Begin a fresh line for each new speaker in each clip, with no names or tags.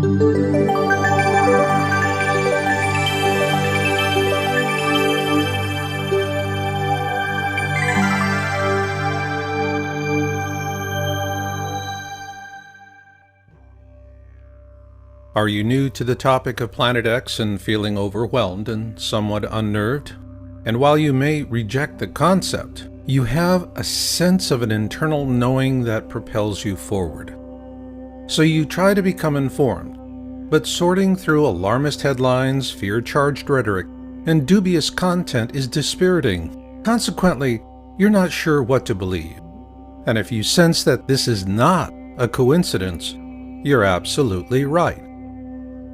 Are you new to the topic of Planet X and feeling overwhelmed and somewhat unnerved? And while you may reject the concept, you have a sense of an internal knowing that propels you forward. So you try to become informed, but sorting through alarmist headlines, fear-charged rhetoric, and dubious content is dispiriting. Consequently, you're not sure what to believe. And if you sense that this is not a coincidence, you're absolutely right.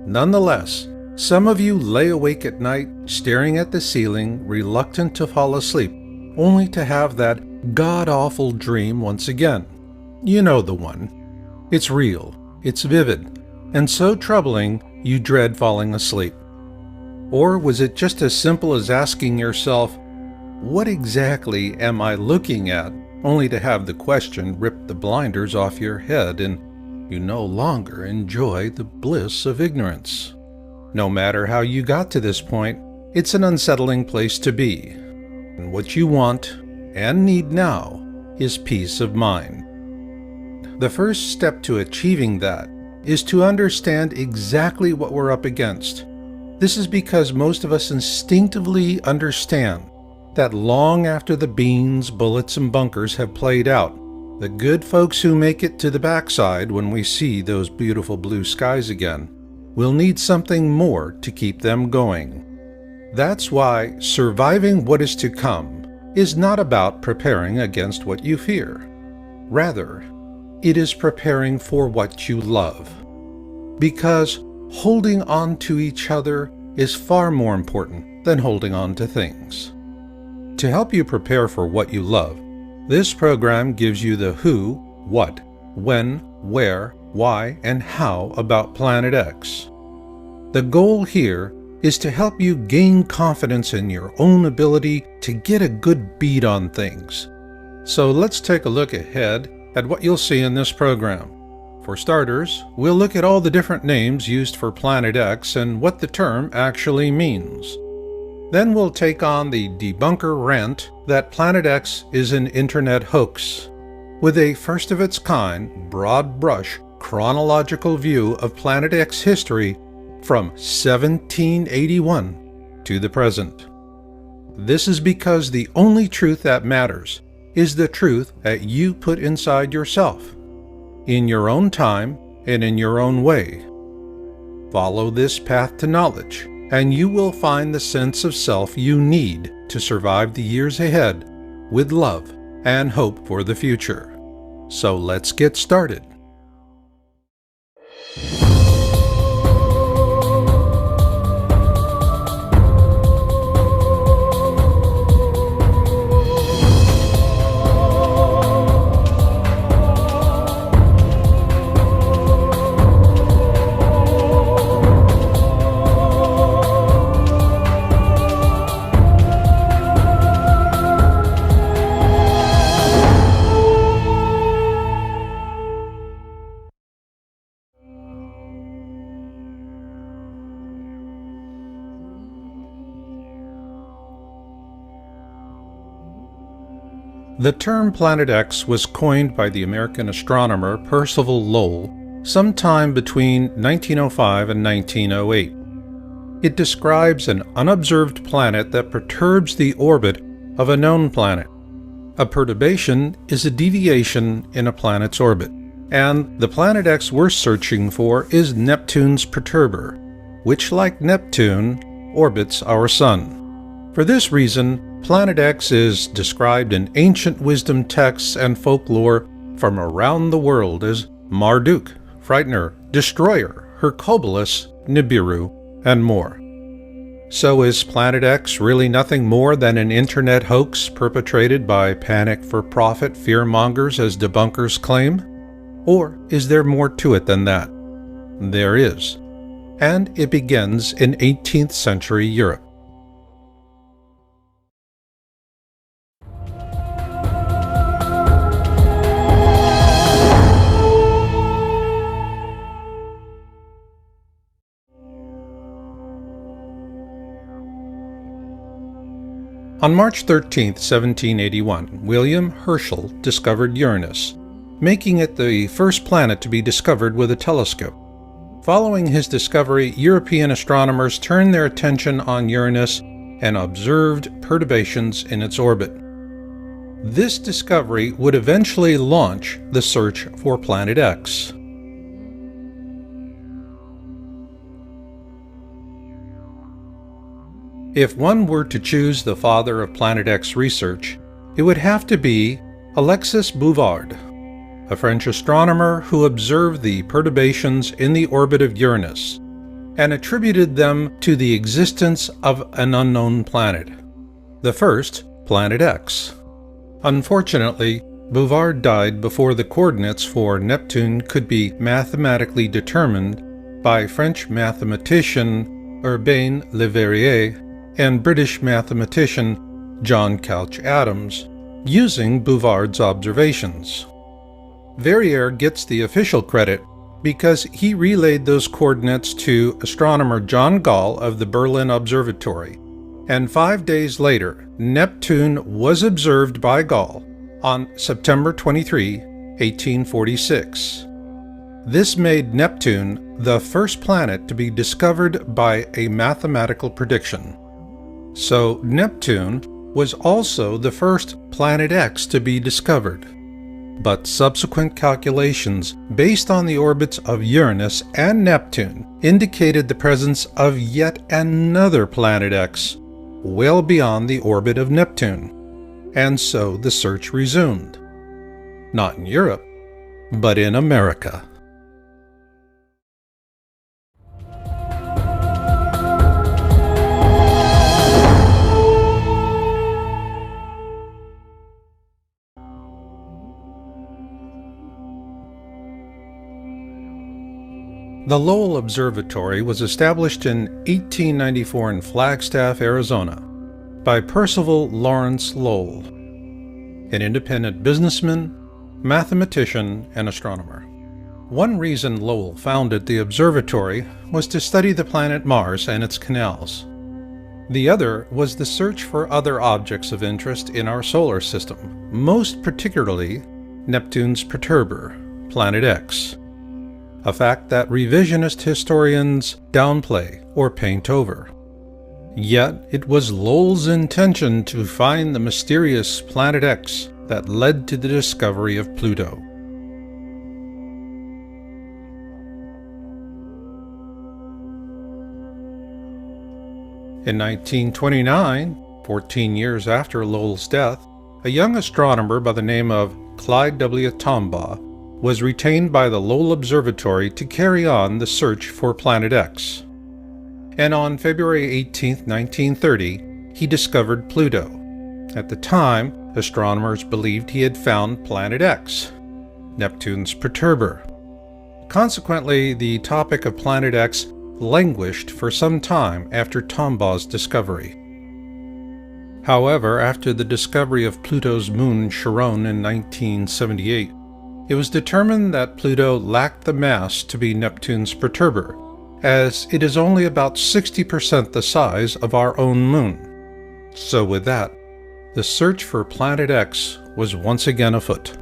Nonetheless, some of you lay awake at night, staring at the ceiling, reluctant to fall asleep, only to have that god-awful dream once again. You know the one. It's real, it's vivid, and so troubling you dread falling asleep. Or was it just as simple as asking yourself, what exactly am I looking at, only to have the question rip the blinders off your head and you no longer enjoy the bliss of ignorance? No matter how you got to this point, it's an unsettling place to be. And what you want and need now is peace of mind. The first step to achieving that is to understand exactly what we're up against. This is because most of us instinctively understand that long after the beans, bullets, and bunkers have played out, the good folks who make it to the backside when we see those beautiful blue skies again will need something more to keep them going. That's why surviving what is to come is not about preparing against what you fear. Rather, it is preparing for what you love. Because holding on to each other is far more important than holding on to things. To help you prepare for what you love, this program gives you the who, what, when, where, why, and how about Planet X. The goal here is to help you gain confidence in your own ability to get a good beat on things. So let's take a look ahead at what you'll see in this program. For starters, we'll look at all the different names used for Planet X and what the term actually means. Then we'll take on the debunker rant that Planet X is an internet hoax, with a first-of-its-kind, broad-brush, chronological view of Planet X history from 1781 to the present. This is because the only truth that matters is the truth that you put inside yourself, in your own time and in your own way. Follow this path to knowledge, and you will find the sense of self you need to survive the years ahead with love and hope for the future. So let's get started. The term Planet X was coined by the American astronomer Percival Lowell sometime between 1905 and 1908. It describes an unobserved planet that perturbs the orbit of a known planet. A perturbation is a deviation in a planet's orbit, and the Planet X we're searching for is Neptune's perturber, which, like Neptune, orbits our Sun. For this reason, Planet X is described in ancient wisdom texts and folklore from around the world as Marduk, Frightener, Destroyer, Hercubolus, Nibiru, and more. So is Planet X really nothing more than an internet hoax perpetrated by panic-for-profit fearmongers as debunkers claim? Or is there more to it than that? There is. And it begins in 18th century Europe. On March 13, 1781, William Herschel discovered Uranus, making it the first planet to be discovered with a telescope. Following his discovery, European astronomers turned their attention on Uranus and observed perturbations in its orbit. This discovery would eventually launch the search for Planet X. If one were to choose the father of Planet X research, it would have to be Alexis Bouvard, a French astronomer who observed the perturbations in the orbit of Uranus and attributed them to the existence of an unknown planet, the first Planet X. Unfortunately, Bouvard died before the coordinates for Neptune could be mathematically determined by French mathematician Urbain Le Verrier and British mathematician John Couch Adams, using Bouvard's observations. Verrier gets the official credit because he relayed those coordinates to astronomer John Gall of the Berlin Observatory, and 5 days later, Neptune was observed by Gall on September 23, 1846. This made Neptune the first planet to be discovered by a mathematical prediction. So Neptune was also the first Planet X to be discovered. But subsequent calculations based on the orbits of Uranus and Neptune indicated the presence of yet another Planet X, well beyond the orbit of Neptune, and so the search resumed. Not in Europe, but in America. The Lowell Observatory was established in 1894 in Flagstaff, Arizona, by Percival Lawrence Lowell, an independent businessman, mathematician, and astronomer. One reason Lowell founded the observatory was to study the planet Mars and its canals. The other was the search for other objects of interest in our solar system, most particularly Neptune's perturber, Planet X. A fact that revisionist historians downplay or paint over. Yet it was Lowell's intention to find the mysterious Planet X that led to the discovery of Pluto. In 1929, 14 years after Lowell's death, a young astronomer by the name of Clyde W. Tombaugh was retained by the Lowell Observatory to carry on the search for Planet X. And on February 18, 1930, he discovered Pluto. At the time, astronomers believed he had found Planet X, Neptune's perturber. Consequently, the topic of Planet X languished for some time after Tombaugh's discovery. However, after the discovery of Pluto's moon Charon in 1978, it was determined that Pluto lacked the mass to be Neptune's perturber, as it is only about 60% the size of our own moon. So with that, the search for Planet X was once again afoot.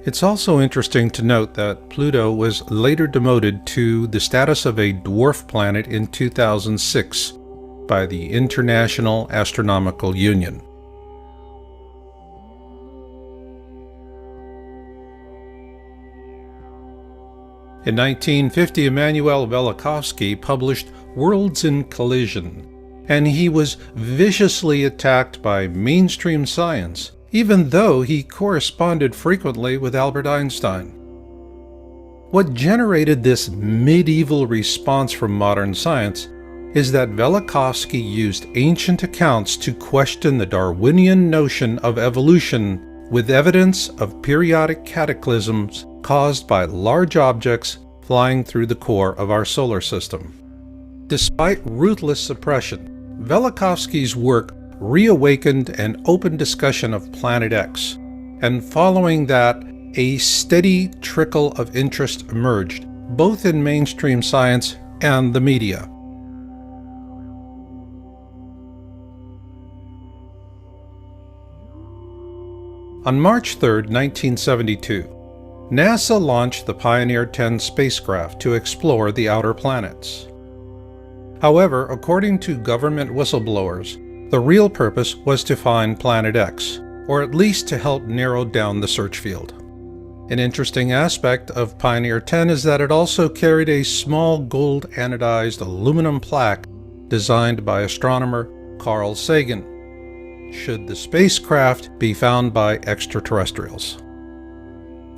It's also interesting to note that Pluto was later demoted to the status of a dwarf planet in 2006 by the International Astronomical Union. In 1950, Emanuel Velikovsky published Worlds in Collision, and he was viciously attacked by mainstream science, even though he corresponded frequently with Albert Einstein. What generated this medieval response from modern science is that Velikovsky used ancient accounts to question the Darwinian notion of evolution with evidence of periodic cataclysms caused by large objects flying through the core of our solar system. Despite ruthless suppression, Velikovsky's work reawakened an open discussion of Planet X, and following that, a steady trickle of interest emerged, both in mainstream science and the media. On March 3, 1972, NASA launched the Pioneer 10 spacecraft to explore the outer planets. However, according to government whistleblowers, the real purpose was to find Planet X, or at least to help narrow down the search field. An interesting aspect of Pioneer 10 is that it also carried a small gold anodized aluminum plaque designed by astronomer Carl Sagan, should the spacecraft be found by extraterrestrials.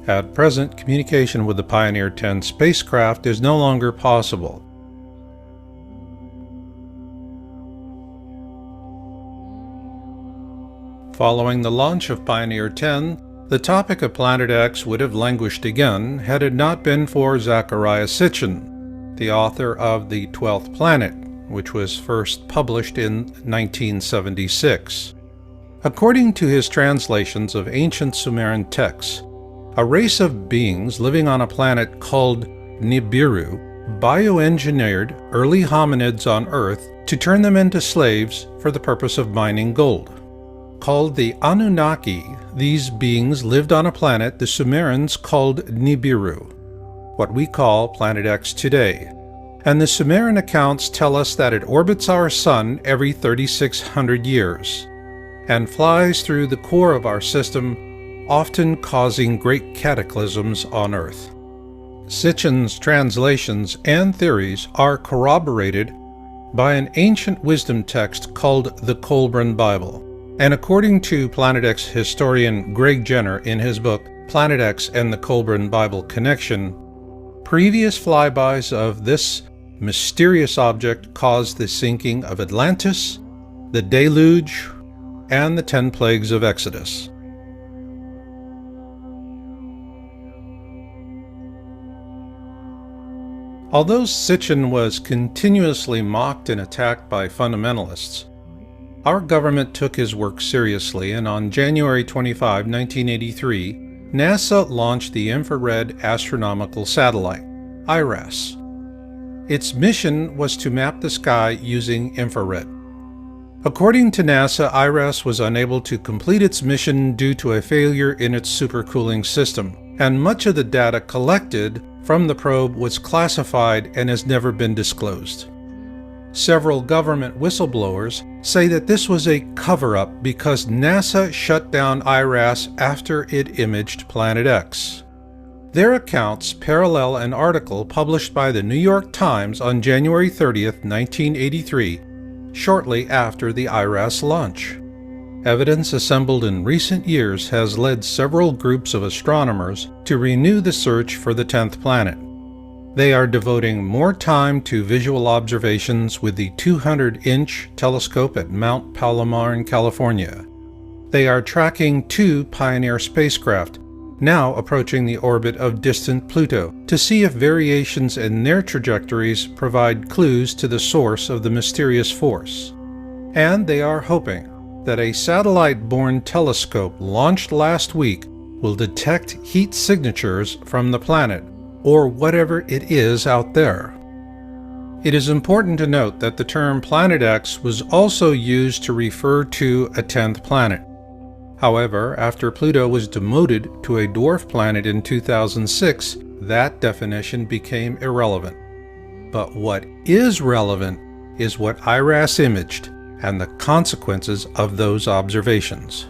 At present, communication with the Pioneer 10 spacecraft is no longer possible. Following the launch of Pioneer 10, the topic of Planet X would have languished again had it not been for Zecharia Sitchin, the author of The 12th Planet, which was first published in 1976. According to his translations of ancient Sumerian texts, a race of beings living on a planet called Nibiru bioengineered early hominids on Earth to turn them into slaves for the purpose of mining gold. Called the Anunnaki, these beings lived on a planet the Sumerians called Nibiru, what we call Planet X today, and the Sumerian accounts tell us that it orbits our Sun every 3,600 years, and flies through the core of our system, often causing great cataclysms on Earth. Sitchin's translations and theories are corroborated by an ancient wisdom text called the Kolbrin Bible. And according to Planet X historian Greg Jenner in his book Planet X and the Kolbrin Bible Connection, previous flybys of this mysterious object caused the sinking of Atlantis, the deluge, and the 10 plagues of Exodus. Although Sitchin was continuously mocked and attacked by fundamentalists, our government took his work seriously, and on January 25, 1983, NASA launched the Infrared Astronomical Satellite, IRAS. Its mission was to map the sky using infrared. According to NASA, IRAS was unable to complete its mission due to a failure in its supercooling system, and much of the data collected from the probe was classified and has never been disclosed. Several government whistleblowers say that this was a cover-up because NASA shut down IRAS after it imaged Planet X. Their accounts parallel an article published by the New York Times on January 30, 1983, shortly after the IRAS launch. Evidence assembled in recent years has led several groups of astronomers to renew the search for the 10th planet. They are devoting more time to visual observations with the 200-inch telescope at Mount Palomar in California. They are tracking 2 Pioneer spacecraft, now approaching the orbit of distant Pluto, to see if variations in their trajectories provide clues to the source of the mysterious force. And they are hoping that a satellite-borne telescope launched last week will detect heat signatures from the planet, or whatever it is out there. It is important to note that the term Planet X was also used to refer to a 10th planet. However, after Pluto was demoted to a dwarf planet in 2006, that definition became irrelevant. But what is relevant is what IRAS imaged and the consequences of those observations.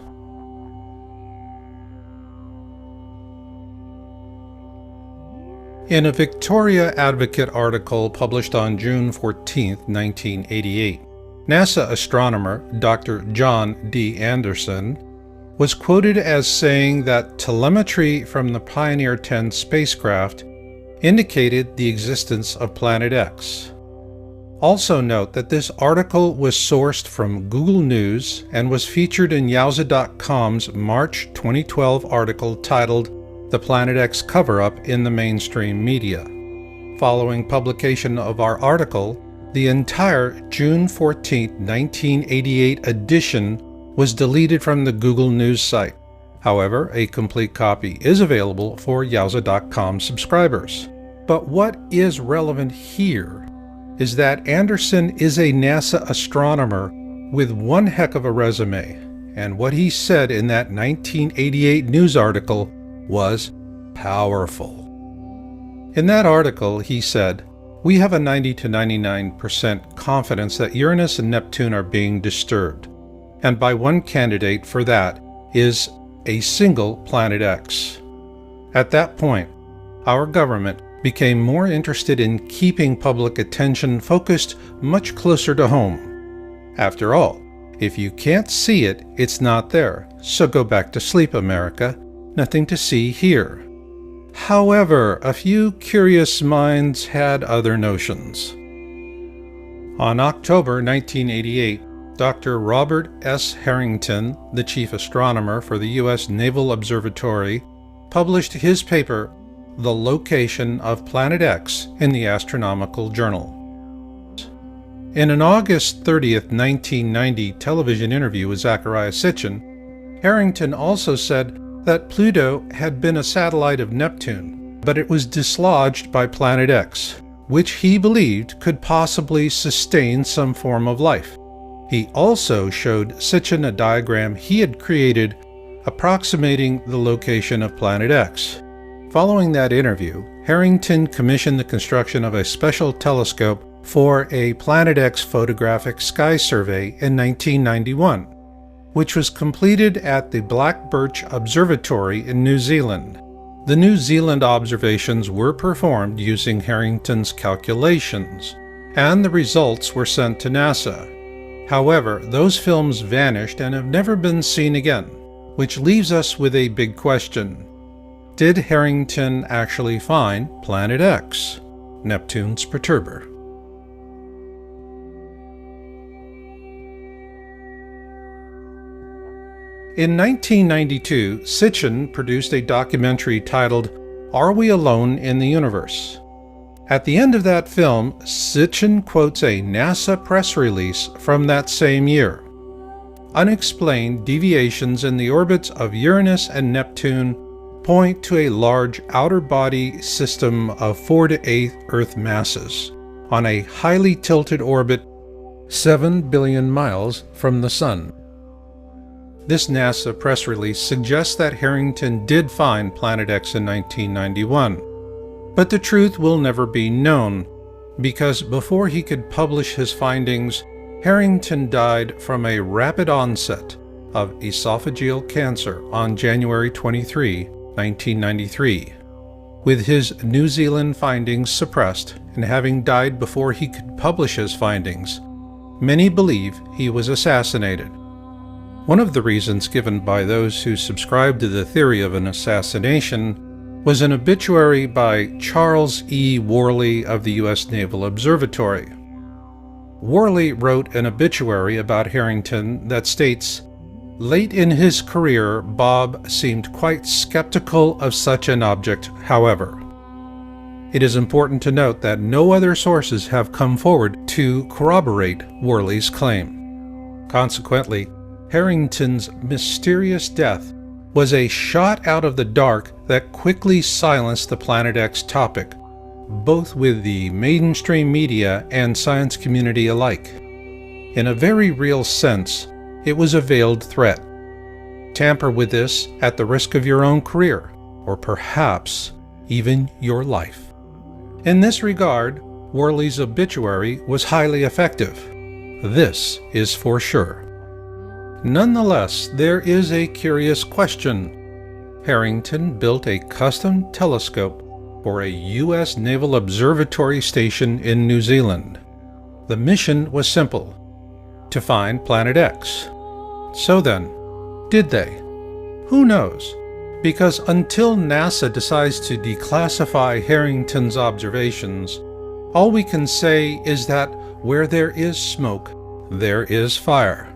In a Victoria Advocate article published on June 14, 1988, NASA astronomer Dr. John D. Anderson was quoted as saying that telemetry from the Pioneer 10 spacecraft indicated the existence of Planet X. Also note that this article was sourced from Google News and was featured in Yowza.com's March 2012 article titled "The Planet X Cover-Up in the Mainstream Media." Following publication of our article, the entire June 14, 1988 edition was deleted from the Google News site. However, a complete copy is available for Yowza.com subscribers. But what is relevant here is that Anderson is a NASA astronomer with one heck of a resume, and what he said in that 1988 news article was powerful. In that article, he said, "We have a 90 to 99% confidence that Uranus and Neptune are being disturbed, and by one candidate for that is a single Planet X." At that point, our government became more interested in keeping public attention focused much closer to home. After all, if you can't see it, it's not there, so go back to sleep, America. Nothing to see here. However, a few curious minds had other notions. On October 1988, Dr. Robert S. Harrington, the chief astronomer for the U.S. Naval Observatory, published his paper, "The Location of Planet X," in the Astronomical Journal. In an August 30th, 1990 television interview with Zecharia Sitchin, Harrington also said that Pluto had been a satellite of Neptune, but it was dislodged by Planet X, which he believed could possibly sustain some form of life. He also showed Sitchin a diagram he had created approximating the location of Planet X. Following that interview, Harrington commissioned the construction of a special telescope for a Planet X photographic sky survey in 1991, which was completed at the Black Birch Observatory in New Zealand. The New Zealand observations were performed using Harrington's calculations, and the results were sent to NASA. However, those films vanished and have never been seen again, which leaves us with a big question. Did Harrington actually find Planet X, Neptune's perturber? In 1992, Sitchin produced a documentary titled "Are We Alone in the Universe?" At the end of that film, Sitchin quotes a NASA press release from that same year. Unexplained deviations in the orbits of Uranus and Neptune point to a large outer body system of 4 to 8 Earth masses on a highly tilted orbit 7 billion miles from the Sun. This NASA press release suggests that Harrington did find Planet X in 1991, but the truth will never be known, because before he could publish his findings, Harrington died from a rapid onset of esophageal cancer on January 23, 1993. With his New Zealand findings suppressed and having died before he could publish his findings, many believe he was assassinated. One of the reasons given by those who subscribe to the theory of an assassination was an obituary by Charles E. Worley of the U.S. Naval Observatory. Worley wrote an obituary about Harrington that states, "Late in his career, Bob seemed quite skeptical of such an object, however." It is important to note that no other sources have come forward to corroborate Worley's claim. Consequently, Harrington's mysterious death was a shot out of the dark that quickly silenced the Planet X topic, both with the mainstream media and science community alike. In a very real sense, it was a veiled threat. Tamper with this at the risk of your own career, or perhaps even your life. In this regard, Worley's obituary was highly effective. This is for sure. Nonetheless, there is a curious question. Harrington built a custom telescope for a U.S. Naval Observatory station in New Zealand. The mission was simple: to find Planet X. So then, did they? Who knows? Because until NASA decides to declassify Harrington's observations, all we can say is that where there is smoke, there is fire.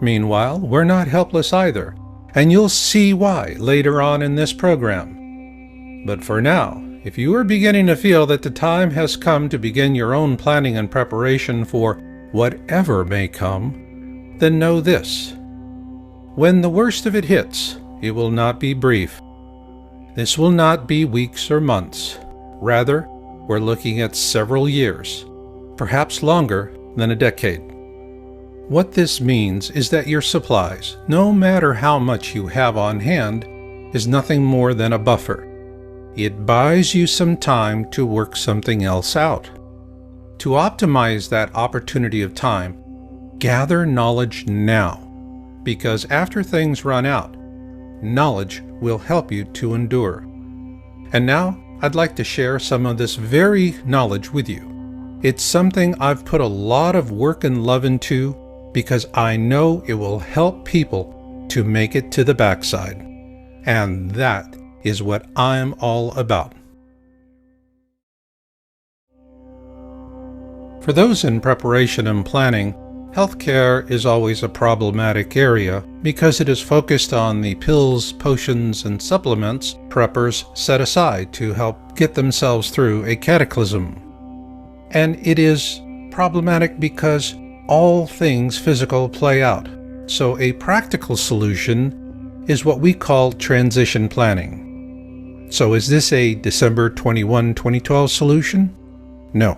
Meanwhile, we're not helpless either, and you'll see why later on in this program. But for now, if you are beginning to feel that the time has come to begin your own planning and preparation for whatever may come, then know this: when the worst of it hits, it will not be brief. This will not be weeks or months. Rather, we're looking at several years, perhaps longer than a decade. What this means is that your supplies, no matter how much you have on hand, is nothing more than a buffer. It buys you some time to work something else out. To optimize that opportunity of time, gather knowledge now, because after things run out, knowledge will help you to endure. And now, I'd like to share some of this very knowledge with you. It's something I've put a lot of work and love into because I know it will help people to make it to the backside. And that is what I'm all about. For those in preparation and planning, healthcare is always a problematic area because it is focused on the pills, potions, and supplements preppers set aside to help get themselves through a cataclysm. And it is problematic because all things physical play out. So a practical solution is what we call transition planning. So is this a December 21, 2012 solution? No.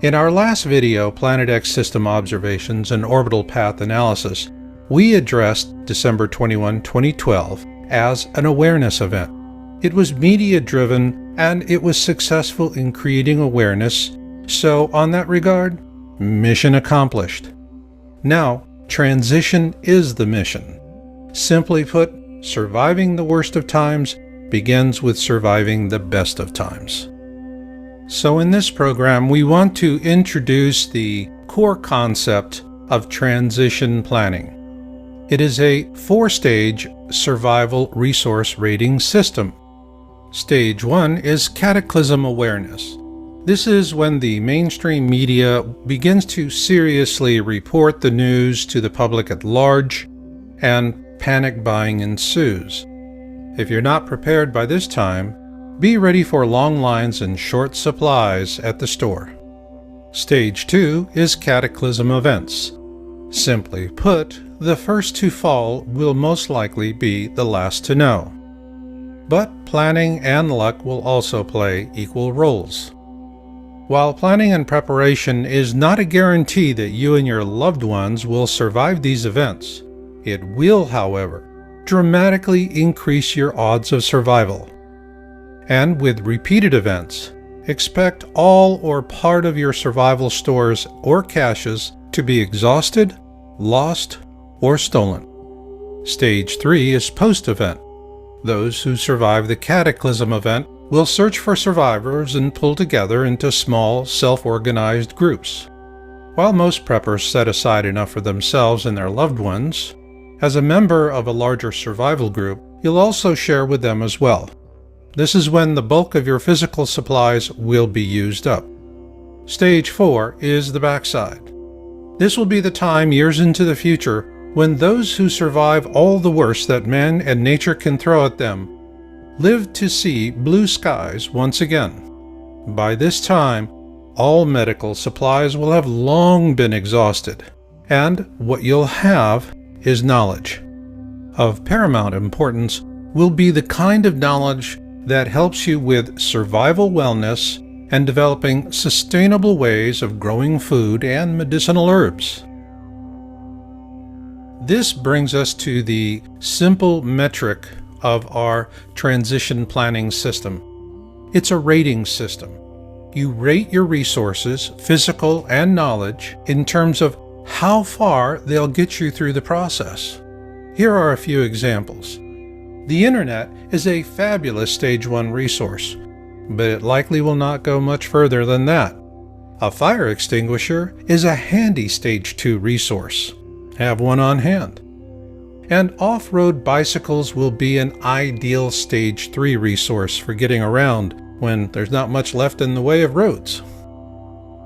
In our last video, Planet X System Observations and Orbital Path Analysis, we addressed December 21, 2012 as an awareness event. It was media-driven and it was successful in creating awareness, so on that regard, mission accomplished. Now, transition is the mission. Simply put, surviving the worst of times begins with surviving the best of times. So in this program, we want to introduce the core concept of transition planning. It is a 4-stage survival resource rating system. Stage 1 is cataclysm awareness. This is when the mainstream media begins to seriously report the news to the public at large, and panic buying ensues. If you're not prepared by this time, be ready for long lines and short supplies at the store. Stage 2 is cataclysm events. Simply put, the first to fall will most likely be the last to know. But planning and luck will also play equal roles. While planning and preparation is not a guarantee that you and your loved ones will survive these events, it will, however, dramatically increase your odds of survival. And with repeated events, expect all or part of your survival stores or caches to be exhausted, lost, or stolen. Stage 3 is post-event. Those who survive the cataclysm event will search for survivors and pull together into small, self-organized groups. While most preppers set aside enough for themselves and their loved ones, as a member of a larger survival group, you'll also share with them as well. This is when the bulk of your physical supplies will be used up. Stage 4 is the backside. This will be the time years into the future when those who survive all the worst that man and nature can throw at them live to see blue skies once again. By this time, all medical supplies will have long been exhausted, and what you'll have is knowledge. Of paramount importance will be the kind of knowledge that helps you with survival wellness and developing sustainable ways of growing food and medicinal herbs. This brings us to the simple metric of our transition planning system. It's a rating system. You rate your resources, physical and knowledge, in terms of how far they'll get you through the process. Here are a few examples. The internet is a fabulous Stage 1 resource, but it likely will not go much further than that. A fire extinguisher is a handy Stage 2 resource. Have one on hand. And off-road bicycles will be an ideal Stage 3 resource for getting around when there's not much left in the way of roads.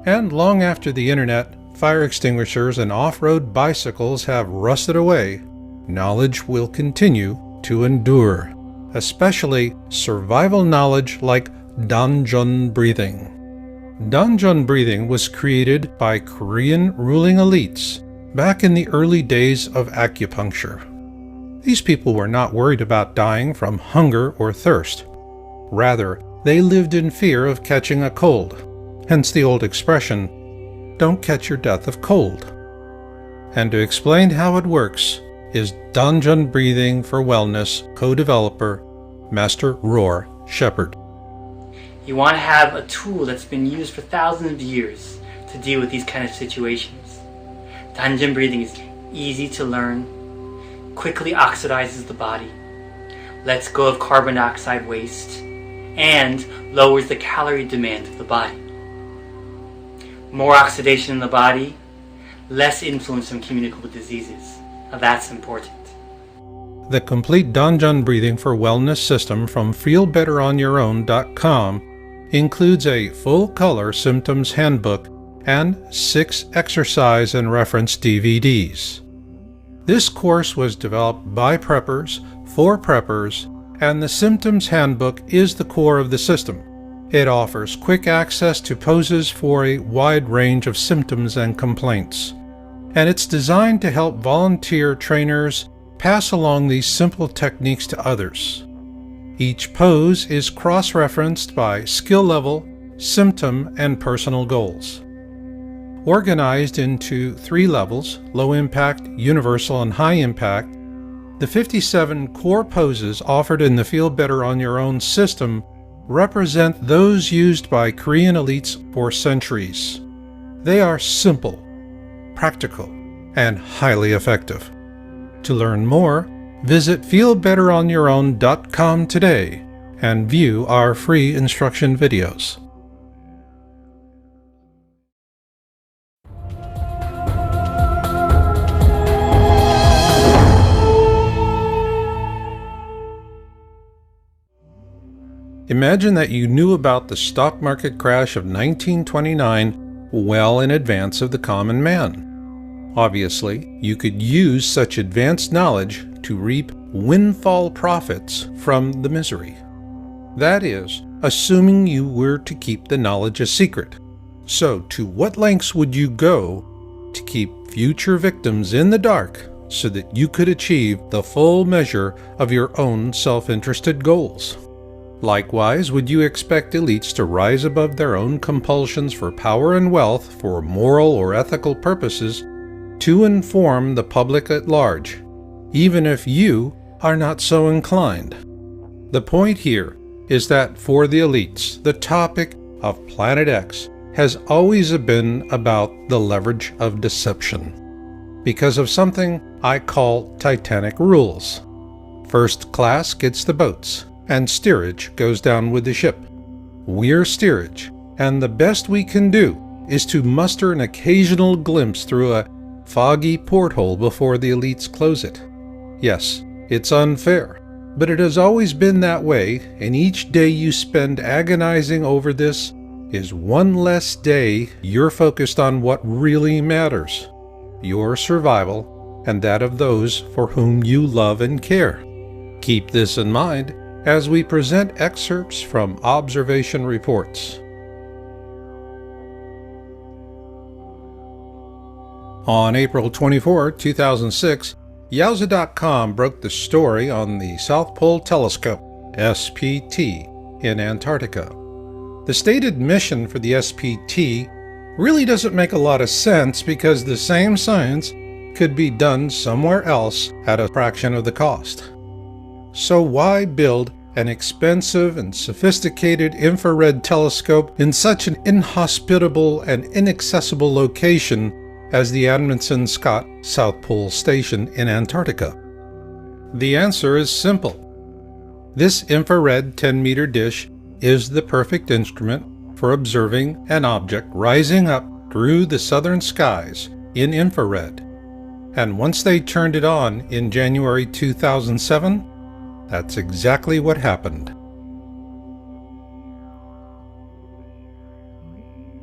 And long after the internet, fire extinguishers and off-road bicycles have rusted away, knowledge will continue to endure, especially survival knowledge like Danjon breathing. Danjon breathing was created by Korean ruling elites back in the early days of acupuncture. These people were not worried about dying from hunger or thirst. Rather, they lived in fear of catching a cold, hence the old expression, "Don't catch your death of cold." And to explain how it works is Danjan Breathing for Wellness co-developer, Master Roar Shepard.
You want to have a tool that's been used for thousands of years to deal with these kind of situations. Danjan Breathing is easy to learn, quickly oxidizes the body, lets go of carbon dioxide waste, and lowers the calorie demand of the body. More oxidation in the body, less influence from communicable diseases. Now that's important.
The complete Danjan Breathing for Wellness system from feelbetteronyourown.com includes a full-color symptoms handbook and 6 exercise and reference DVDs. This course was developed by preppers, for preppers, and the symptoms handbook is the core of the system. It offers quick access to poses for a wide range of symptoms and complaints. And it's designed to help volunteer trainers pass along these simple techniques to others. Each pose is cross-referenced by skill level, symptom, and personal goals. Organized into 3 levels, low impact, universal, and high impact, the 57 core poses offered in the Feel Better on Your Own system represent those used by Korean elites for centuries. They are simple, practical, and highly effective. To learn more, visit feelbetteronyourown.com today and view our free instruction videos. Imagine that you knew about the stock market crash of 1929 well in advance of the common man. Obviously, you could use such advanced knowledge to reap windfall profits from the misery. That is, assuming you were to keep the knowledge a secret. So, to what lengths would you go to keep future victims in the dark so that you could achieve the full measure of your own self-interested goals? Likewise, would you expect elites to rise above their own compulsions for power and wealth for moral or ethical purposes to inform the public at large, even if you are not so inclined? The point here is that for the elites, the topic of Planet X has always been about the leverage of deception, because of something I call Titanic rules. First class gets the boats, and steerage goes down with the ship. We're steerage, and the best we can do is to muster an occasional glimpse through a foggy porthole before the elites close it. Yes, it's unfair, but it has always been that way, and each day you spend agonizing over this is one less day you're focused on what really matters: your survival and that of those for whom you love and care. Keep this in mind as we present excerpts from observation reports. On April 24, 2006, Yowza.com broke the story on the South Pole Telescope, SPT, in Antarctica. The stated mission for the SPT really doesn't make a lot of sense because the same science could be done somewhere else at a fraction of the cost. So why build an expensive and sophisticated infrared telescope in such an inhospitable and inaccessible location as the Amundsen Scott South Pole Station in Antarctica? The answer is simple. This infrared 10-meter dish is the perfect instrument for observing an object rising up through the southern skies in infrared. And once they turned it on in January 2007, that's exactly what happened.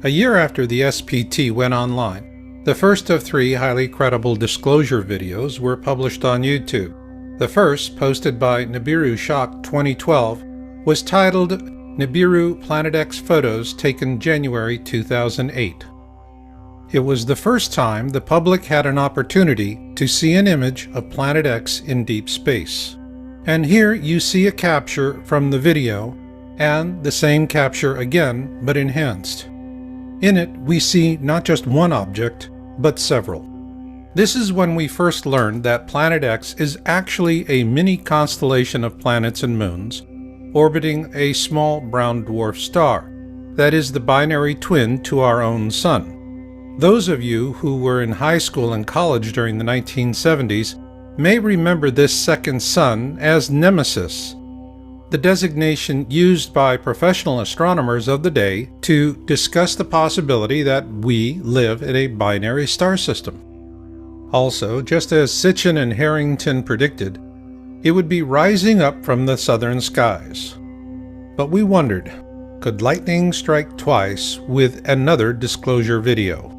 A year after the SPT went online, the first of 3 highly credible disclosure videos were published on YouTube. The first, posted by Nibiru Shock 2012, was titled Nibiru Planet X Photos Taken January 2008. It was the first time the public had an opportunity to see an image of Planet X in deep space. And here you see a capture from the video, and the same capture again, but enhanced. In it, we see not just one object, but several. This is when we first learned that Planet X is actually a mini constellation of planets and moons orbiting a small brown dwarf star that is the binary twin to our own Sun. Those of you who were in high school and college during the 1970s may remember this second sun as Nemesis, the designation used by professional astronomers of the day to discuss the possibility that we live in a binary star system. Also, just as Sitchin and Harrington predicted, it would be rising up from the southern skies. But we wondered, could lightning strike twice with another disclosure video?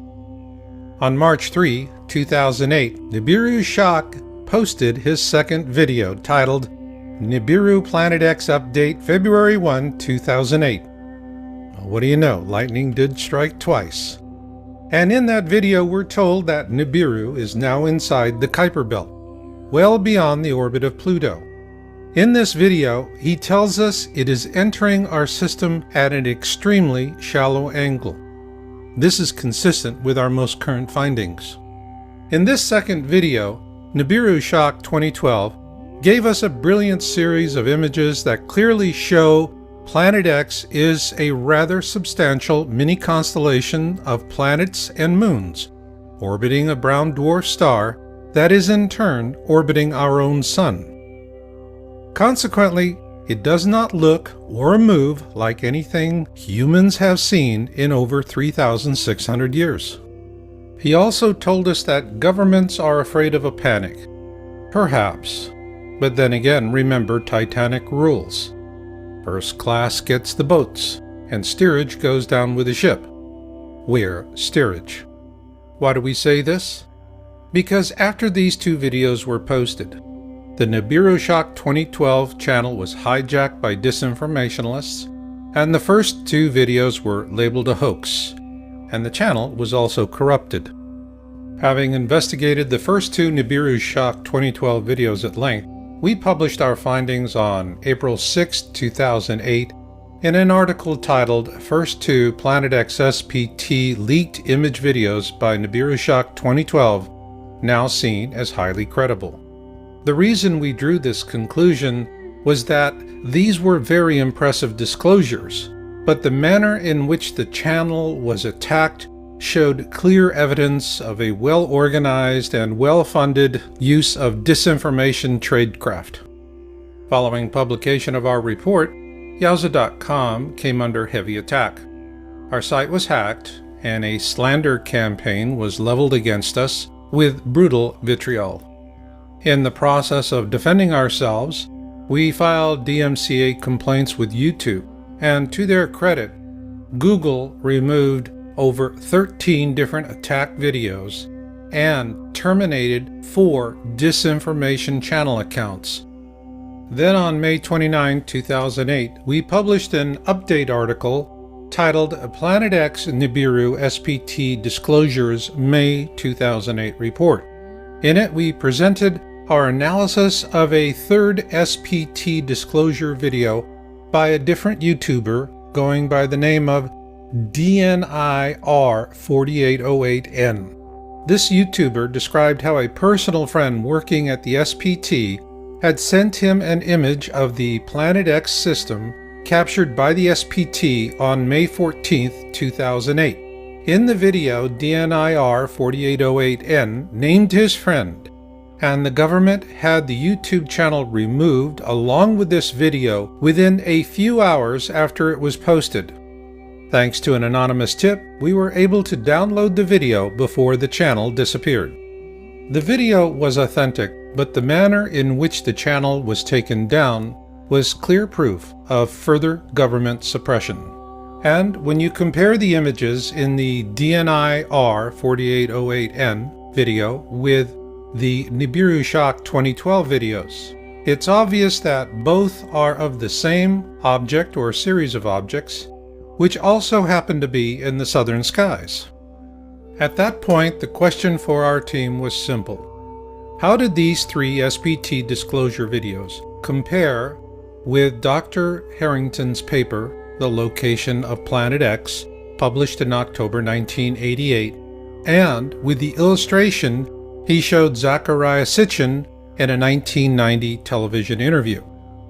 On March 3, 2008, Nibiru Shak posted his second video titled Nibiru Planet X Update February 1, 2008. What do you know, lightning did strike twice. And in that video we're told that Nibiru is now inside the Kuiper Belt, well beyond the orbit of Pluto. In this video, he tells us it is entering our system at an extremely shallow angle. This is consistent with our most current findings. In this second video, Nibiru Shak 2012 gave us a brilliant series of images that clearly show Planet X is a rather substantial mini-constellation of planets and moons, orbiting a brown dwarf star that is in turn orbiting our own Sun. Consequently, it does not look or move like anything humans have seen in over 3,600 years. He also told us that governments are afraid of a panic. Perhaps. But then again, remember Titanic rules. First class gets the boats, and steerage goes down with the ship. We're steerage. Why do we say this? Because after these two videos were posted, the Nibiru Shak 2012 channel was hijacked by disinformationalists, and the first two videos were labeled a hoax, and the channel was also corrupted. Having investigated the first two Nibiru Shak 2012 videos at length, we published our findings on April 6, 2008 in an article titled First Two Planet X SPT Leaked Image Videos by Nibiru Shak 2012, now seen as highly credible. The reason we drew this conclusion was that these were very impressive disclosures, but the manner in which the channel was attacked showed clear evidence of a well-organized and well-funded use of disinformation tradecraft. Following publication of our report, Yowza.com came under heavy attack. Our site was hacked, and a slander campaign was leveled against us with brutal vitriol. In the process of defending ourselves, we filed DMCA complaints with YouTube, and to their credit, Google removed over 13 different attack videos and terminated 4 disinformation channel accounts. Then on May 29, 2008, we published an update article titled Planet X Nibiru SPT Disclosures May 2008 Report. In it, we presented our analysis of a third SPT disclosure video by a different YouTuber going by the name of DNIR4808N. This YouTuber described how a personal friend working at the SPT had sent him an image of the Planet X system captured by the SPT on May 14, 2008. In the video, DNIR4808N named his friend, and the government had the YouTube channel removed along with this video within a few hours after it was posted. Thanks to an anonymous tip, we were able to download the video before the channel disappeared. The video was authentic, but the manner in which the channel was taken down was clear proof of further government suppression. And when you compare the images in the DNIR4808N video with the Nibiru Shak 2012 videos, it's obvious that both are of the same object or series of objects, which also happen to be in the southern skies. At that point, the question for our team was simple. How did these 3 SPT disclosure videos compare with Dr. Harrington's paper, The Location of Planet X, published in October 1988, and with the illustration he showed Zecharia Sitchin in a 1990 television interview.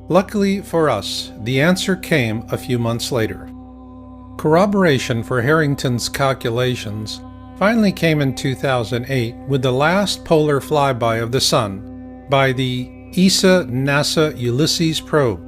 Luckily for us, the answer came a few months later. Corroboration for Harrington's calculations finally came in 2008 with the last polar flyby of the Sun by the ESA-NASA Ulysses probe.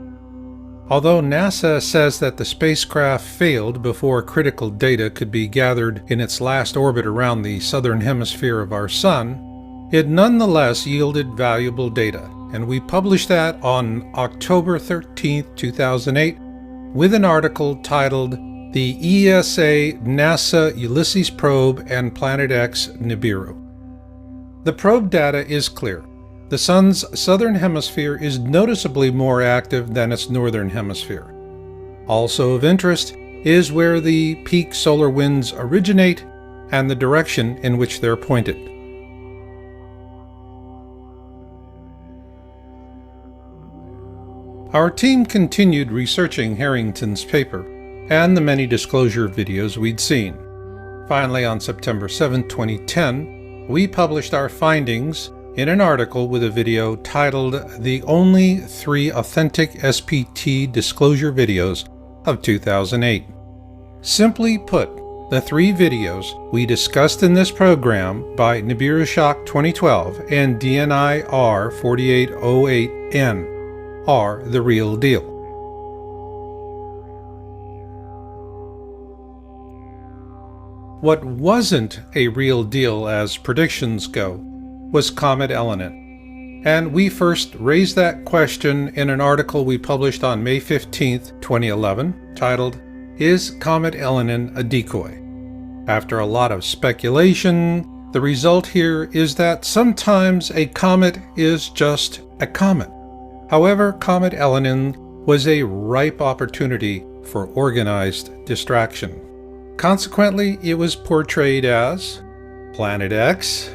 Although NASA says that the spacecraft failed before critical data could be gathered in its last orbit around the southern hemisphere of our Sun, it nonetheless yielded valuable data, and we published that on October 13, 2008, with an article titled The ESA-NASA Ulysses Probe and Planet X Nibiru. The probe data is clear. The Sun's southern hemisphere is noticeably more active than its northern hemisphere. Also of interest is where the peak solar winds originate and the direction in which they're pointed. Our team continued researching Harrington's paper and the many disclosure videos we'd seen. Finally, on September 7, 2010, we published our findings in an article with a video titled The Only 3 Authentic SPT Disclosure Videos of 2008. Simply put, the 3 videos we discussed in this program by Nibiru Shock 2012 and DNI R4808N are the real deal. What wasn't a real deal as predictions go was Comet Elenin, and we first raised that question in an article we published on May 15, 2011, titled, Is Comet Elenin a Decoy? After a lot of speculation, the result here is that sometimes a comet is just a comet. However, Comet Elenin was a ripe opportunity for organized distraction. Consequently, it was portrayed as Planet X,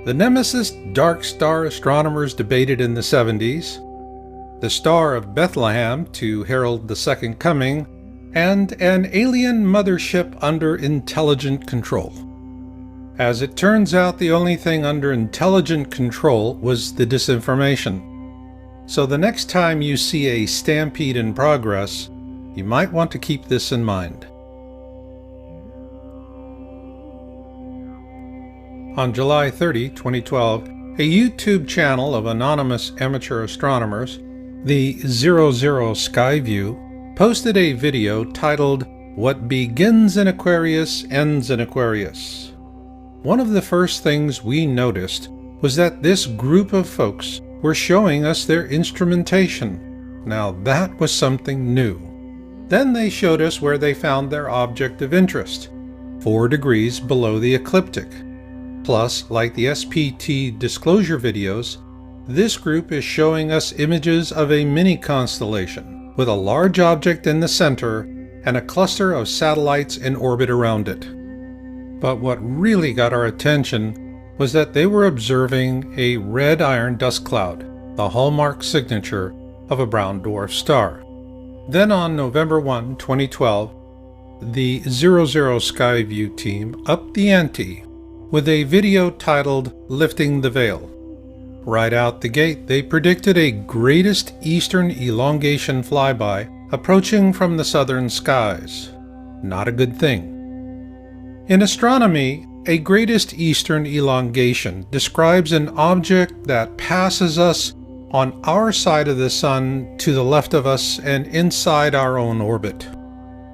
the nemesis dark star astronomers debated in the 70s, the Star of Bethlehem to herald the Second Coming, and an alien mothership under intelligent control. As it turns out, the only thing under intelligent control was the disinformation. So the next time you see a stampede in progress, you might want to keep this in mind. On July 30, 2012, a YouTube channel of anonymous amateur astronomers, the 00 Skyview, posted a video titled, What Begins in Aquarius Ends in Aquarius. One of the first things we noticed was that this group of folks were showing us their instrumentation. Now that was something new. Then they showed us where they found their object of interest, 4 degrees below the ecliptic. Plus, like the SPT disclosure videos, this group is showing us images of a mini constellation with a large object in the center and a cluster of satellites in orbit around it. But what really got our attention was that they were observing a red iron dust cloud, the hallmark signature of a brown dwarf star. Then on November 1, 2012, the 00 Skyview team upped the ante with a video titled Lifting the Veil. Right out the gate, they predicted a greatest eastern elongation flyby approaching from the southern skies. Not a good thing. In astronomy, a greatest eastern elongation describes an object that passes us on our side of the Sun to the left of us and inside our own orbit.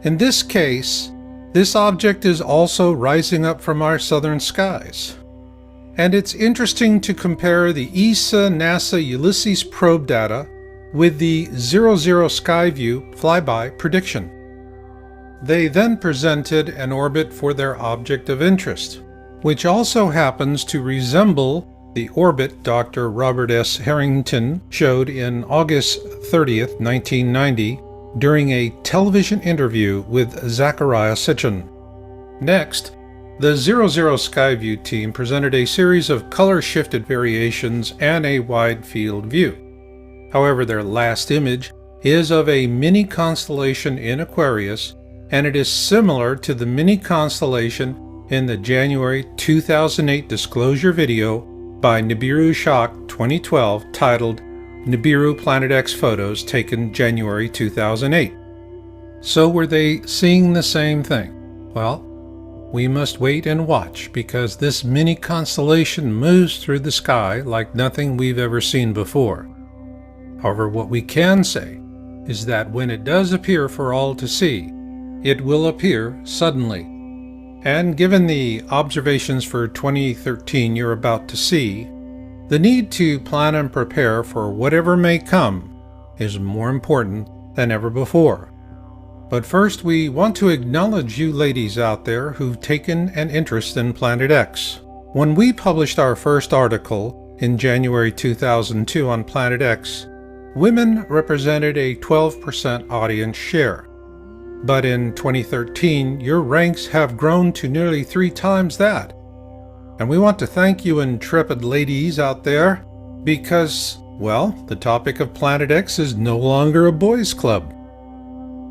In this case, this object is also rising up from our southern skies. And it's interesting to compare the ESA-NASA Ulysses probe data with the 00 Skyview flyby prediction. They then presented an orbit for their object of interest, which also happens to resemble the orbit Dr. Robert S. Harrington showed in August 30th, 1990, during a television interview with Zecharia Sitchin. Next, the 00 Skyview team presented a series of color-shifted variations and a wide field view. However, their last image is of a mini constellation in Aquarius, and it is similar to the mini constellation in the January 2008 disclosure video by Nibiru Shock 2012 titled Nibiru Planet X Photos taken January 2008. So were they seeing the same thing? Well, we must wait and watch because this mini constellation moves through the sky like nothing we've ever seen before. However, what we can say is that when it does appear for all to see, it will appear suddenly. And given the observations for 2013 you're about to see, the need to plan and prepare for whatever may come is more important than ever before. But first, we want to acknowledge you ladies out there who've taken an interest in Planet X. When we published our first article in January 2002 on Planet X, women represented a 12% audience share. But in 2013, your ranks have grown to nearly 3 times that. And we want to thank you intrepid ladies out there because, well, the topic of Planet X is no longer a boys' club.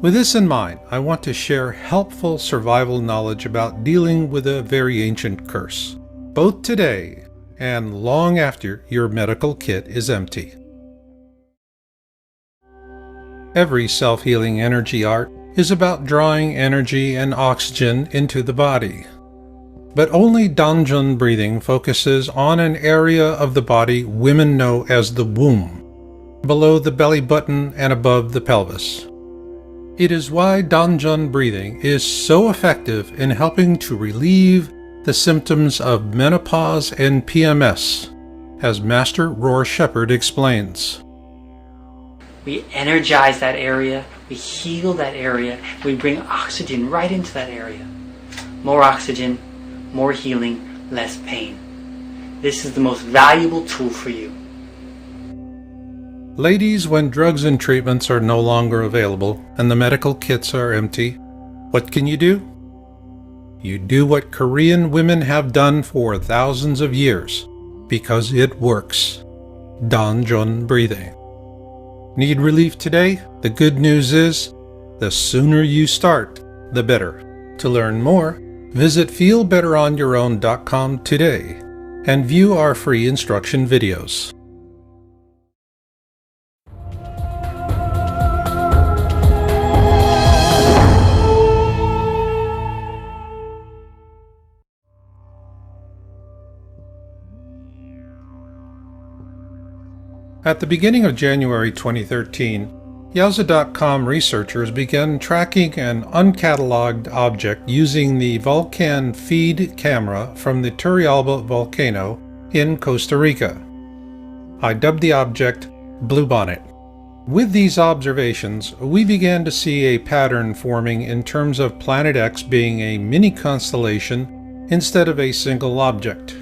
With this in mind, I want to share helpful survival knowledge about dealing with a very ancient curse, both today and long after your medical kit is empty. Every self-healing energy art is about drawing energy and oxygen into the body. But only Danjun breathing focuses on an area of the body women know as the womb, below the belly button and above the pelvis. It is why Danjun breathing is so effective in helping to relieve the symptoms of menopause and PMS, as Master Roar Shepherd explains.
We energize that area, we heal that area, we bring oxygen right into that area. More oxygen, more healing, less pain. This is the most valuable tool for you.
Ladies, when drugs and treatments are no longer available and the medical kits are empty, what can you do? You do what Korean women have done for thousands of years, because it works. Danjun breathing. Need relief today? The good news is, the sooner you start, the better. To learn more, visit feelbetteronyourown.com today and view our free instruction videos. At the beginning of January 2013, Yowza.com researchers began tracking an uncatalogued object using the Vulcan feed camera from the Turrialba volcano in Costa Rica. I dubbed the object Bluebonnet. With these observations, we began to see a pattern forming in terms of Planet X being a mini-constellation instead of a single object.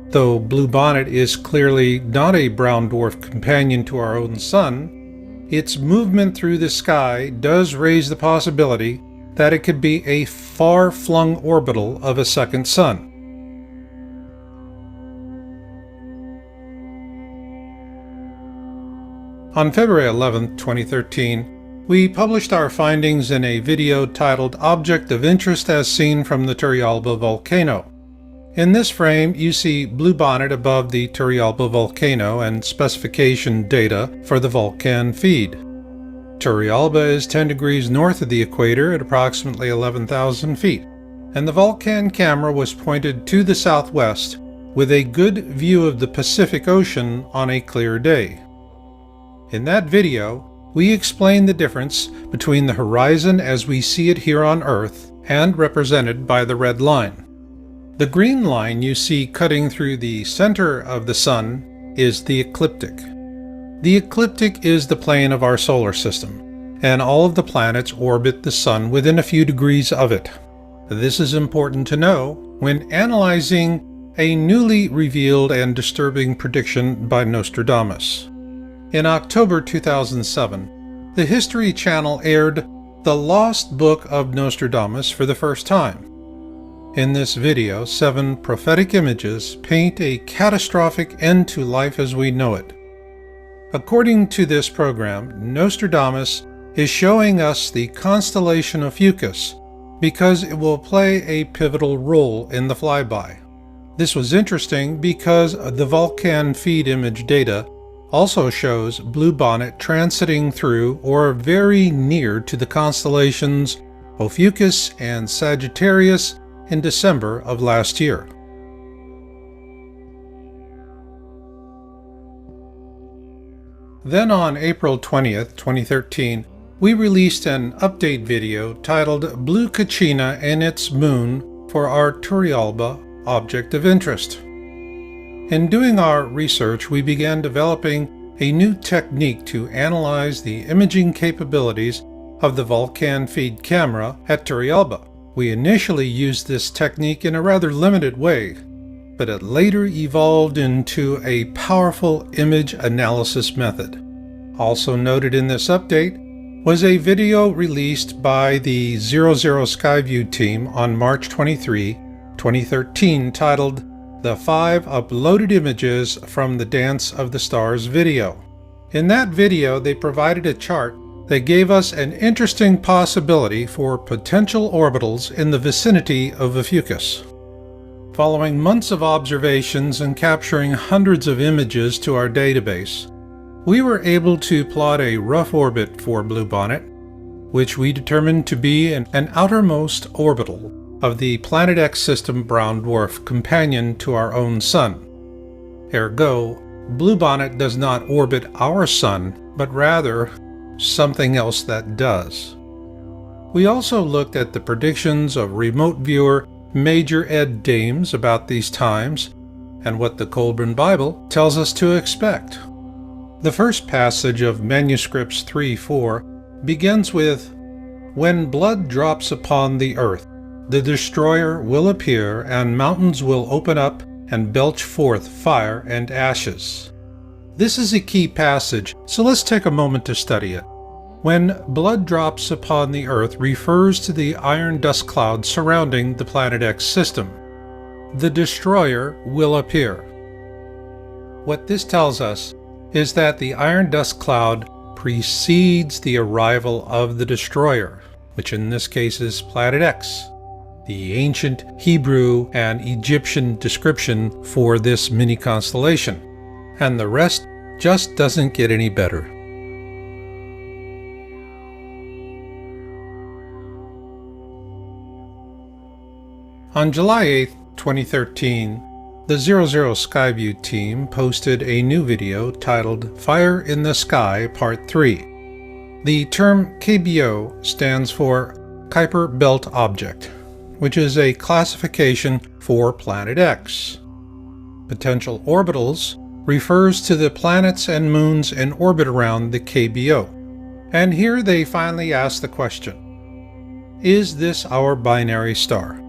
Though Bluebonnet is clearly not a brown dwarf companion to our own sun, its movement through the sky does raise the possibility that it could be a far-flung orbital of a second sun. On February 11, 2013, we published our findings in a video titled Object of Interest as Seen from the Turrialba Volcano. In this frame, you see Bluebonnet above the Turrialba volcano and specification data for the Vulcan feed. Turrialba is 10 degrees north of the equator at approximately 11,000 feet, and the Vulcan camera was pointed to the southwest with a good view of the Pacific Ocean on a clear day. In that video, we explain the difference between the horizon as we see it here on Earth and represented by the red line. The green line you see cutting through the center of the Sun is the ecliptic. The ecliptic is the plane of our solar system, and all of the planets orbit the Sun within a few degrees of it. This is important to know when analyzing a newly revealed and disturbing prediction by Nostradamus. In October 2007, the History Channel aired The Lost Book of Nostradamus for the first time. In this video, 7 prophetic images paint a catastrophic end to life as we know it. According to this program, Nostradamus is showing us the constellation of Fucus because it will play a pivotal role in the flyby. This was interesting because the Vulcan feed image data also shows Bluebonnet transiting through or very near to the constellations Ophiuchus and Sagittarius in December of last year. Then on April 20th, 2013, we released an update video titled Blue Kachina and its Moon for our Turrialba object of interest. In doing our research, we began developing a new technique to analyze the imaging capabilities of the Vulcan feed camera at Turrialba. We initially used this technique in a rather limited way, but it later evolved into a powerful image analysis method. Also noted in this update was a video released by the 00 Skyview team on March 23, 2013 titled The 5 Uploaded Images from the Dance of the Stars video. In that video, they provided a chart that gave us an interesting possibility for potential orbitals in the vicinity of Ophiuchus. Following months of observations and capturing hundreds of images to our database, we were able to plot a rough orbit for Bluebonnet, which we determined to be an outermost orbital of the Planet X system brown dwarf companion to our own Sun. Ergo, Bluebonnet does not orbit our Sun, but rather something else that does. We also looked at the predictions of remote viewer Major Ed Dames about these times and what the Colburn Bible tells us to expect. The first passage of Manuscripts 3:4 begins with, "When blood drops upon the earth, the destroyer will appear, and mountains will open up and belch forth fire and ashes." This is a key passage, so let's take a moment to study it. When blood drops upon the earth refers to the iron dust cloud surrounding the Planet X system. The destroyer will appear. What this tells us is that the iron dust cloud precedes the arrival of the destroyer, which in this case is Planet X, the ancient Hebrew and Egyptian description for this mini constellation. And the rest just doesn't get any better. On July 8, 2013, the 00 Skyview team posted a new video titled Fire in the Sky Part 3. The term KBO stands for Kuiper Belt Object, which is a classification for Planet X. Potential orbitals refers to the planets and moons in orbit around the KBO. And here they finally ask the question, is this our binary star?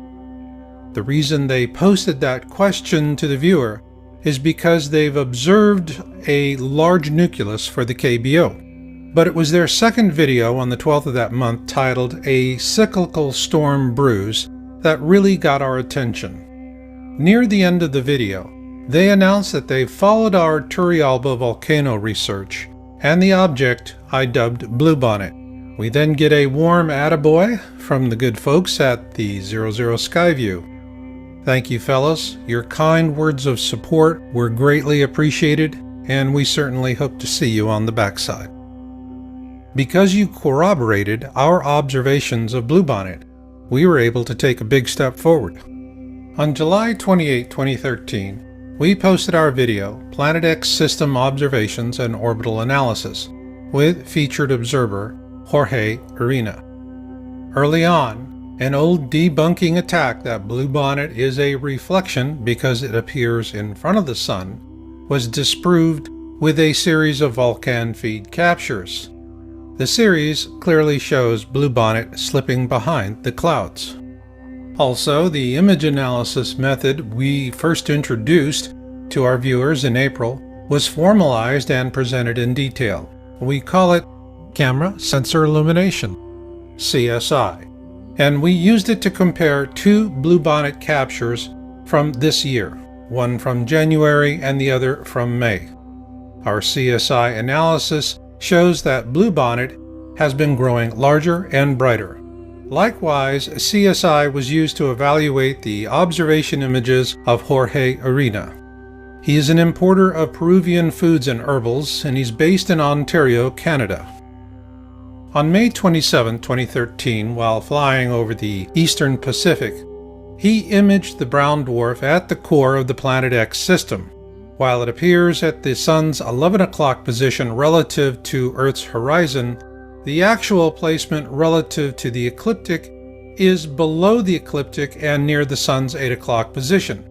The reason they posted that question to the viewer is because they've observed a large nucleus for the KBO. But it was their second video on the 12th of that month titled A Cyclical Storm Brews that really got our attention. Near the end of the video, they announced that they followed our Turrialba volcano research and the object I dubbed Bluebonnet. We then get a warm attaboy from the good folks at the 00 Skyview. Thank you, fellas. Your kind words of support were greatly appreciated, and we certainly hope to see you on the backside. Because you corroborated our observations of Bluebonnet, we were able to take a big step forward. On July 28, 2013, we posted our video, Planet X System Observations and Orbital Analysis, with featured observer Jorge Arena. Early on, an old debunking attack that Bluebonnet is a reflection because it appears in front of the Sun was disproved with a series of Vulcan feed captures. The series clearly shows Bluebonnet slipping behind the clouds. Also, the image analysis method we first introduced to our viewers in April was formalized and presented in detail. We call it Camera Sensor Illumination, CSI. And we used it to compare two Bluebonnet captures from this year, one from January and the other from May. Our CSI analysis shows that Bluebonnet has been growing larger and brighter. Likewise, CSI was used to evaluate the observation images of Jorge Arena. He is an importer of Peruvian foods and herbals, and he's based in Ontario, Canada. On May 27, 2013, while flying over the Eastern Pacific, he imaged the brown dwarf at the core of the Planet X system. While it appears at the Sun's 11 o'clock position relative to Earth's horizon, the actual placement relative to the ecliptic is below the ecliptic and near the Sun's 8 o'clock position.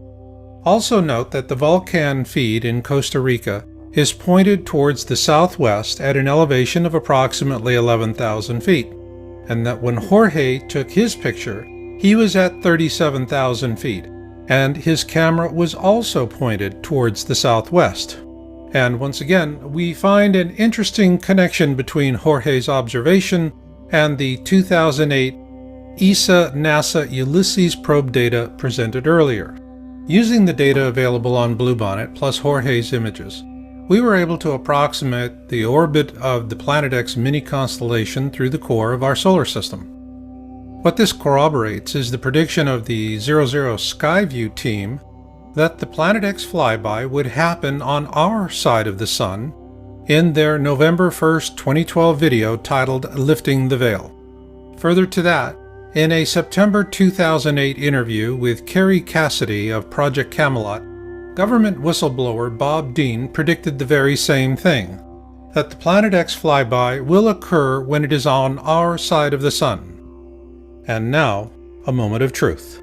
Also note that the Vulcan feed in Costa Rica is pointed towards the southwest at an elevation of approximately 11,000 feet, and that when Jorge took his picture, he was at 37,000 feet, and his camera was also pointed towards the southwest. And once again, we find an interesting connection between Jorge's observation and the 2008 ESA-NASA Ulysses probe data presented earlier. Using the data available on Bluebonnet plus Jorge's images, we were able to approximate the orbit of the Planet X mini-constellation through the core of our solar system. What this corroborates is the prediction of the 00 Skyview team that the Planet X flyby would happen on our side of the Sun in their November 1st, 2012 video titled Lifting the Veil. Further to that, in a September 2008 interview with Kerry Cassidy of Project Camelot, government whistleblower Bob Dean predicted the very same thing, that the Planet X flyby will occur when it is on our side of the Sun. And now, a moment of truth.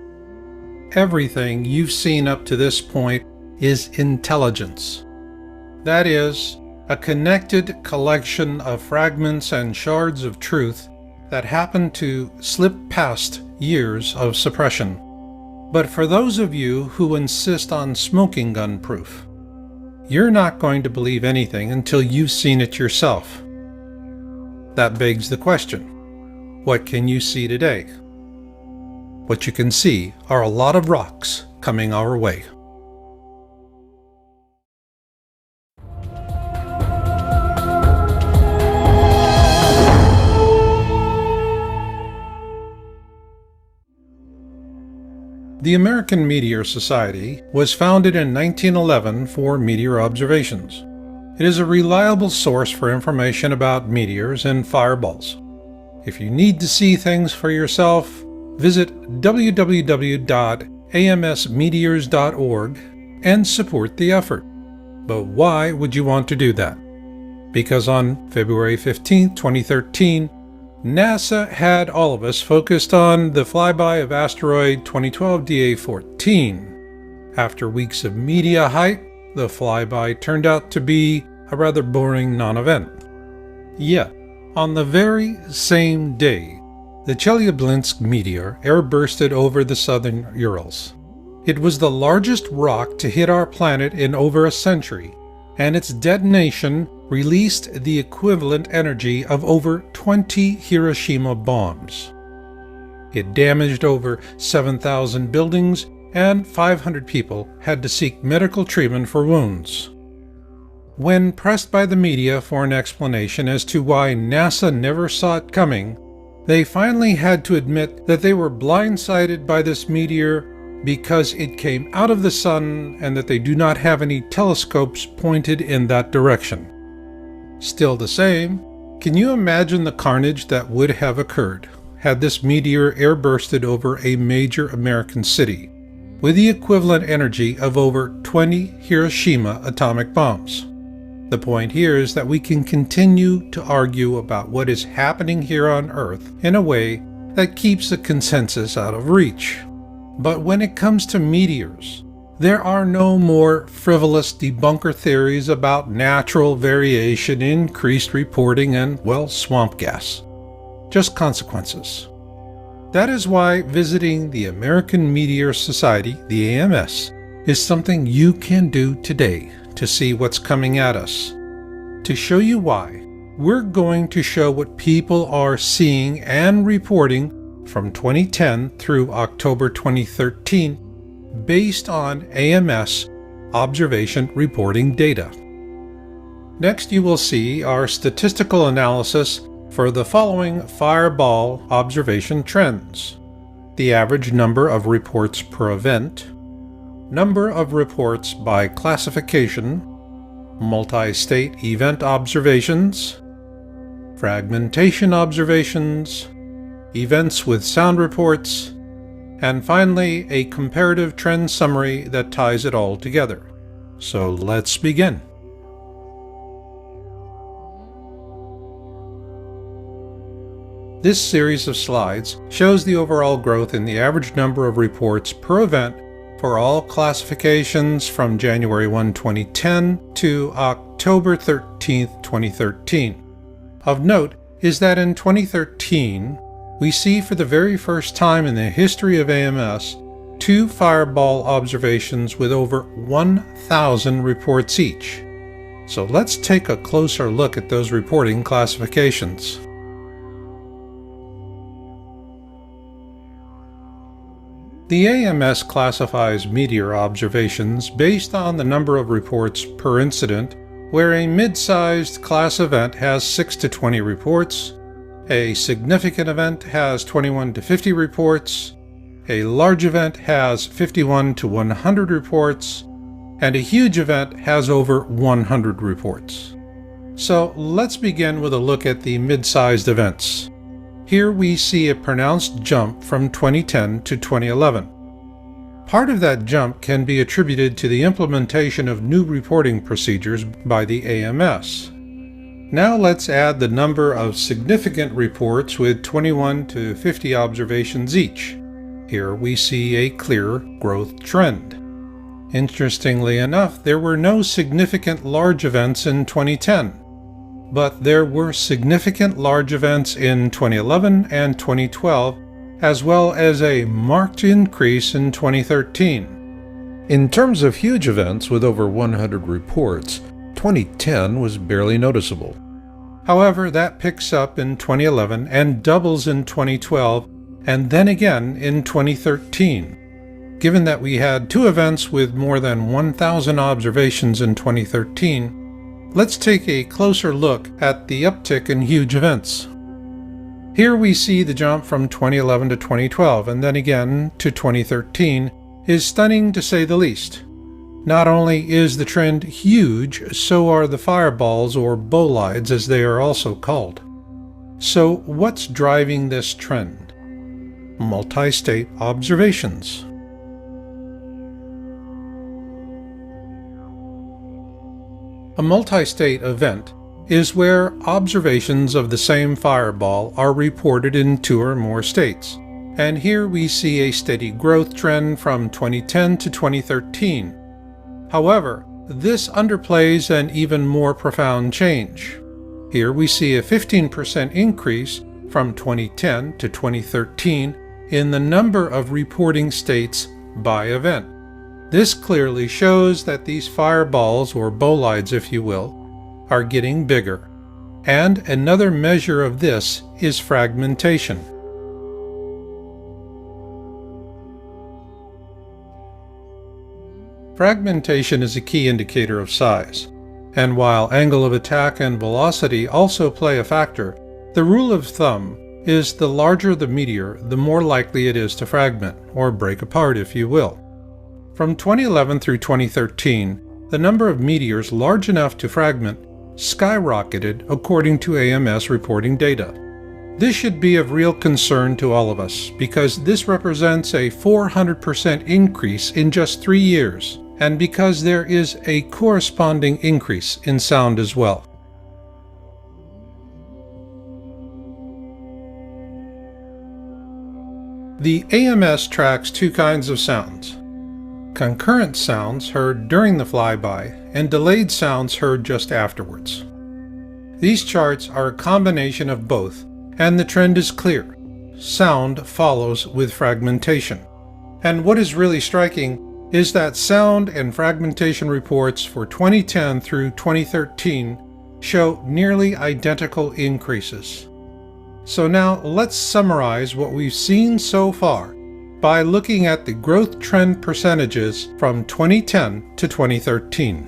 Everything you've seen up to this point is intelligence. That is, a connected collection of fragments and shards of truth that happen to slip past years of suppression. But for those of you who insist on smoking gun proof, you're not going to believe anything until you've seen it yourself. That begs the question, what can you see today? What you can see are a lot of rocks coming our way. The American Meteor Society was founded in 1911 for meteor observations. It is a reliable source for information about meteors and fireballs. If you need to see things for yourself, visit www.amsmeteors.org and support the effort. But why would you want to do that? Because on February 15, 2013, NASA had all of us focused on the flyby of asteroid 2012 DA14. After weeks of media hype, the flyby turned out to be a rather boring non-event. Yet, on the very same day, the Chelyabinsk meteor airbursted over the southern Urals. It was the largest rock to hit our planet in over a century, and its detonation released the equivalent energy of over 20 Hiroshima bombs. It damaged over 7,000 buildings, and 500 people had to seek medical treatment for wounds. When pressed by the media for an explanation as to why NASA never saw it coming, they finally had to admit that they were blindsided by this meteor because it came out of the sun and that they do not have any telescopes pointed in that direction. Still the same, can you imagine the carnage that would have occurred had this meteor airbursted over a major American city with the equivalent energy of over 20 Hiroshima atomic bombs? The point here is that we can continue to argue about what is happening here on Earth in a way that keeps the consensus out of reach. But when it comes to meteors, there are no more frivolous debunker theories about natural variation, increased reporting, and, well, swamp gas. Just consequences. That is why visiting the American Meteor Society, the AMS, is something you can do today to see what's coming at us. To show you why, we're going to show what people are seeing and reporting from 2010 through October 2013 based on AMS observation reporting data. Next, you will see our statistical analysis for the following Fireball observation trends: the average number of reports per event, number of reports by classification, multi-state event observations, fragmentation observations, events with sound reports, and finally a comparative trend summary that ties it all together. So let's begin. This series of slides shows the overall growth in the average number of reports per event for all classifications from January 1, 2010 to October 13, 2013. Of note is that in 2013, we see for the very first time in the history of AMS 2 Fireball observations with over 1,000 reports each. So let's take a closer look at those reporting classifications. The AMS classifies meteor observations based on the number of reports per incident, where a mid-sized class event has 6 to 20 reports, a significant event has 21 to 50 reports, a large event has 51 to 100 reports, and a huge event has over 100 reports. So let's begin with a look at the mid-sized events. Here we see a pronounced jump from 2010 to 2011. Part of that jump can be attributed to the implementation of new reporting procedures by the AMS. Now let's add the number of significant reports with 21 to 50 observations each. Here we see a clear growth trend. Interestingly enough, there were no significant large events in 2010. But there were significant large events in 2011 and 2012, as well as a marked increase in 2013. In terms of huge events with over 100 reports, 2010 was barely noticeable. However, that picks up in 2011 and doubles in 2012, and then again in 2013. Given that we had 2 events with more than 1,000 observations in 2013, let's take a closer look at the uptick in huge events. Here we see the jump from 2011 to 2012 and then again to 2013 is stunning to say the least. Not only is the trend huge, so are the fireballs, or bolides as they are also called. So what's driving this trend? Multi-state observations. A multi-state event is where observations of the same fireball are reported in 2 or more states, and here we see a steady growth trend from 2010 to 2013. However, this underplays an even more profound change. Here we see a 15% increase from 2010 to 2013 in the number of reporting states by event. This clearly shows that these fireballs, or bolides if you will, are getting bigger. And another measure of this is fragmentation. Fragmentation is a key indicator of size, and while angle of attack and velocity also play a factor, the rule of thumb is the larger the meteor, the more likely it is to fragment, or break apart if you will. From 2011 through 2013, the number of meteors large enough to fragment skyrocketed according to AMS reporting data. This should be of real concern to all of us, because this represents a 400% increase in just 3 years, and because there is a corresponding increase in sound as well. The AMS tracks 2 kinds of sounds: concurrent sounds heard during the flyby, and delayed sounds heard just afterwards. These charts are a combination of both, and the trend is clear. Sound follows with fragmentation. And what is really striking is that sound and fragmentation reports for 2010 through 2013 show nearly identical increases. So now let's summarize what we've seen so far by looking at the growth trend percentages from 2010 to 2013.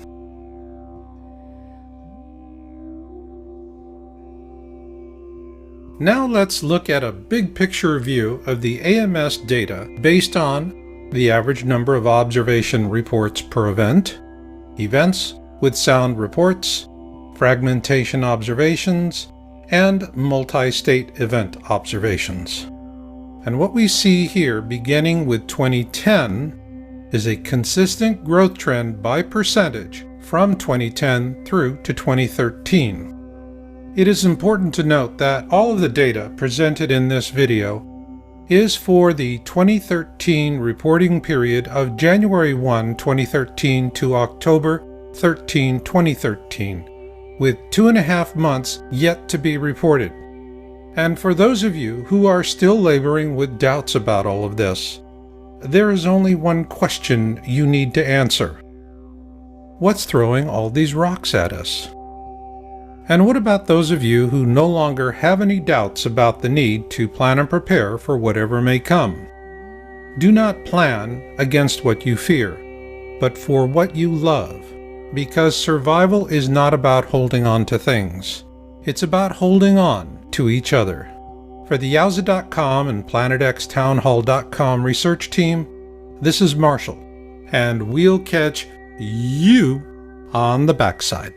Now let's look at a big picture view of the AMS data based on the average number of observation reports per event, events with sound reports, fragmentation observations, and multi-state event observations. And what we see here, beginning with 2010, is a consistent growth trend by percentage from 2010 through to 2013. It is important to note that all of the data presented in this video is for the 2013 reporting period of January 1, 2013 to October 13, 2013, with 2.5 months yet to be reported. And for those of you who are still laboring with doubts about all of this, there is only one question you need to answer. What's throwing all these rocks at us? And what about those of you who no longer have any doubts about the need to plan and prepare for whatever may come? Do not plan against what you fear, but for what you love, because survival is not about holding on to things. It's about holding on to each other. For the Yowza.com and PlanetXTownHall.com research team, this is Marshall, and we'll catch you on the backside.